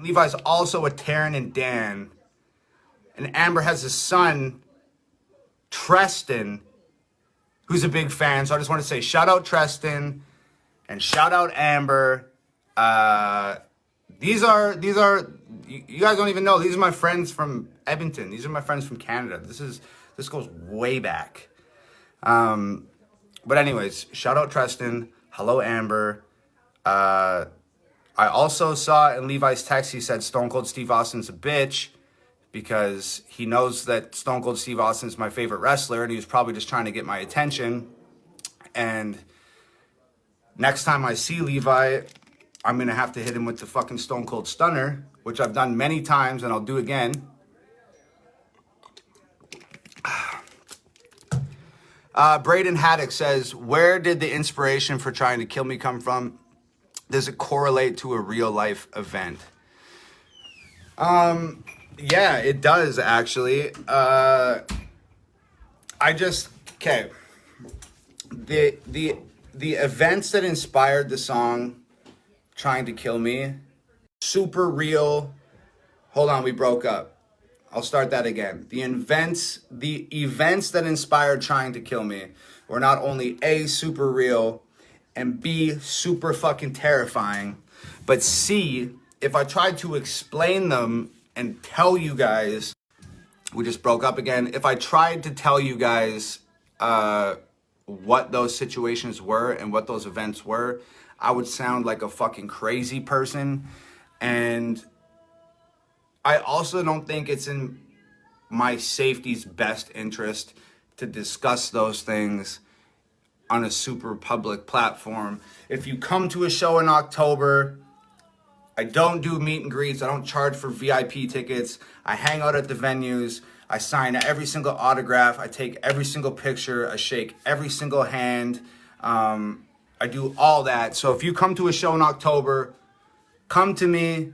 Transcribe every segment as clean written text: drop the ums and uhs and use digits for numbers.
Levi's also a Taryn and Dan. And Amber has a son, Treston, who's a big fan. So I just want to say shout out Treston and shout out Amber. These are you guys don't even know. These are my friends from Edmonton. These are my friends from Canada. This goes way back. But anyways, shout out Treston. Hello, Amber. I also saw in Levi's text, he said Stone Cold Steve Austin's a bitch because he knows that Stone Cold Steve Austin's my favorite wrestler and he was probably just trying to get my attention. And next time I see Levi, I'm going to have to hit him with the fucking Stone Cold Stunner, which I've done many times and I'll do again. Braden Haddock says, where did the inspiration for trying to kill me come from? Does it correlate to a real life event? Yeah, it does actually. Okay. The events that inspired the song Trying to Kill Me, super real. Hold on, we broke up. I'll start that again. The events that inspired Trying to Kill Me were not only A, super real, and B, super fucking terrifying, but C, if I tried to explain them and tell you guys, we just broke up again. If I tried to tell you guys what those situations were and what those events were, I would sound like a fucking crazy person. And I also don't think it's in my safety's best interest to discuss those things on a super public platform. If you come to a show in October, I don't do meet and greets. I don't charge for VIP tickets. I hang out at the venues. I sign every single autograph. I take every single picture. I shake every single hand. I do all that. So if you come to a show in October, come to me,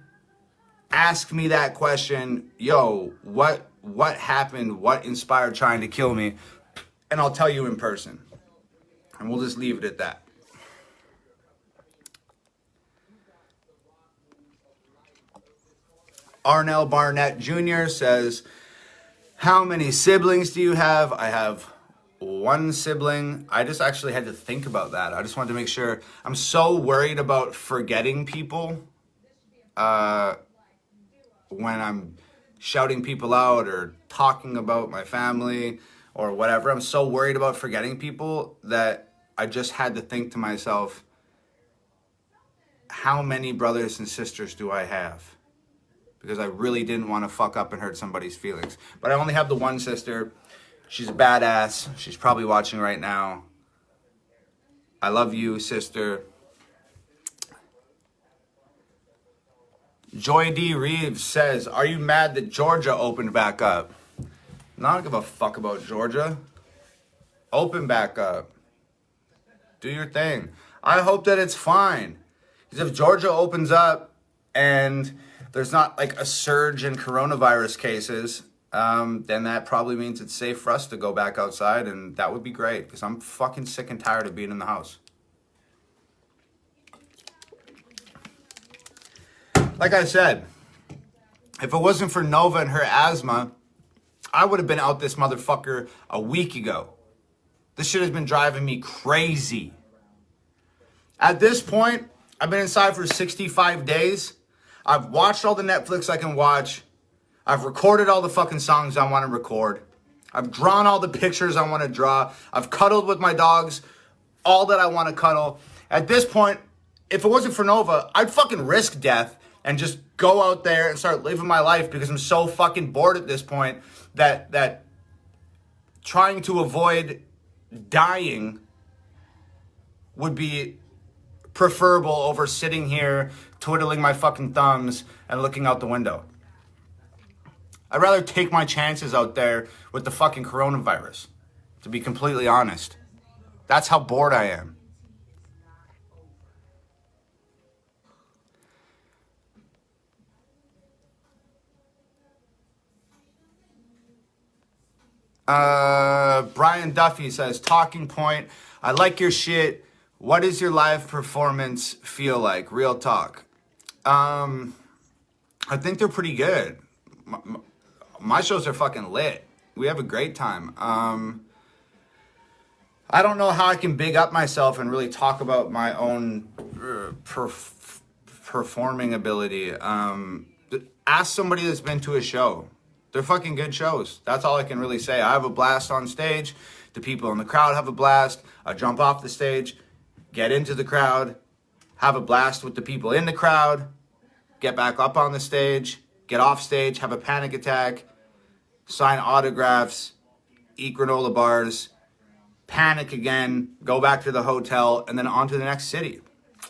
ask me that question. Yo, what happened? What inspired Trying to Kill Me? And I'll tell you in person. And we'll just leave it at that. Arnell Barnett Jr. says, how many siblings do you have? I have one sibling. I just actually had to think about that. I just wanted to make sure. I'm so worried about forgetting people when I'm shouting people out or talking about my family or whatever. I'm so worried about forgetting people that I just had to think to myself, how many brothers and sisters do I have? Because I really didn't want to fuck up and hurt somebody's feelings. But I only have the one sister. She's a badass. She's probably watching right now. I love you, sister. Joy D. Reeves says, are you mad that Georgia opened back up? No, I don't give a fuck about Georgia. Open back up. Do your thing. I hope that it's fine. Because if Georgia opens up and there's not like a surge in coronavirus cases, then that probably means it's safe for us to go back outside, and that would be great because I'm fucking sick and tired of being in the house. Like I said, if it wasn't for Nova and her asthma, I would have been out this motherfucker a week ago. This shit has been driving me crazy. At this point, I've been inside for 65 days. I've watched all the Netflix I can watch. I've recorded all the fucking songs I want to record. I've drawn all the pictures I want to draw. I've cuddled with my dogs, all that I want to cuddle. At this point, if it wasn't for Nova, I'd fucking risk death and just go out there and start living my life because I'm so fucking bored at this point that trying to avoid dying would be preferable over sitting here twiddling my fucking thumbs and looking out the window. I'd rather take my chances out there with the fucking coronavirus, to be completely honest. That's how bored I am. Brian Duffy says, talking point, I like your shit. What does your live performance feel like? Real talk. I I think they're pretty good. My shows are fucking lit. We have a great time. I don't know how I can big up myself and really talk about my own performing ability. Ask somebody that's been to a show. They're fucking good shows. That's all I can really say. I have a blast on stage. The people in the crowd have a blast. I jump off the stage, get into the crowd, have a blast with the people in the crowd, get back up on the stage, get off stage, have a panic attack, sign autographs, eat granola bars, panic again, go back to the hotel, and then on to the next city.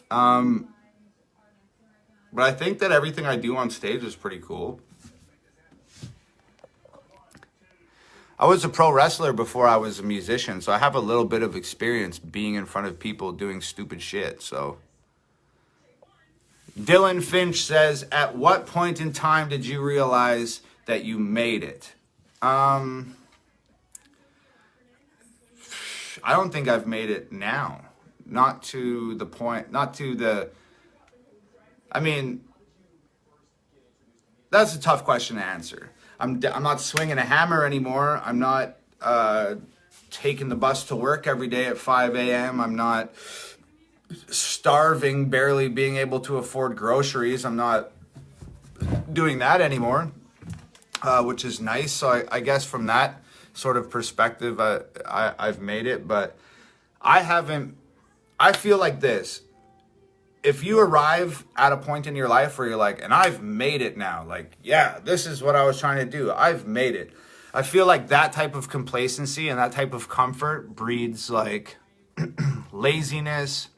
But I think that everything I do on stage is pretty cool. I was a pro wrestler before I was a musician, so I have a little bit of experience being in front of people doing stupid shit, so. Dylan Finch says, at what point in time did you realize that you made it? I don't think I've made it now. Not to the point, not to the, I mean, that's a tough question to answer. I'm not swinging a hammer anymore. I'm not taking the bus to work every day at 5 a.m. I'm not starving, barely being able to afford groceries. I'm not doing that anymore, which is nice. So I guess from that sort of perspective, I've made it. But I haven't, I feel like this. If you arrive at a point in your life where you're like, and I've made it now, like, yeah, this is what I was trying to do. I've made it. I feel like that type of complacency and that type of comfort breeds like laziness,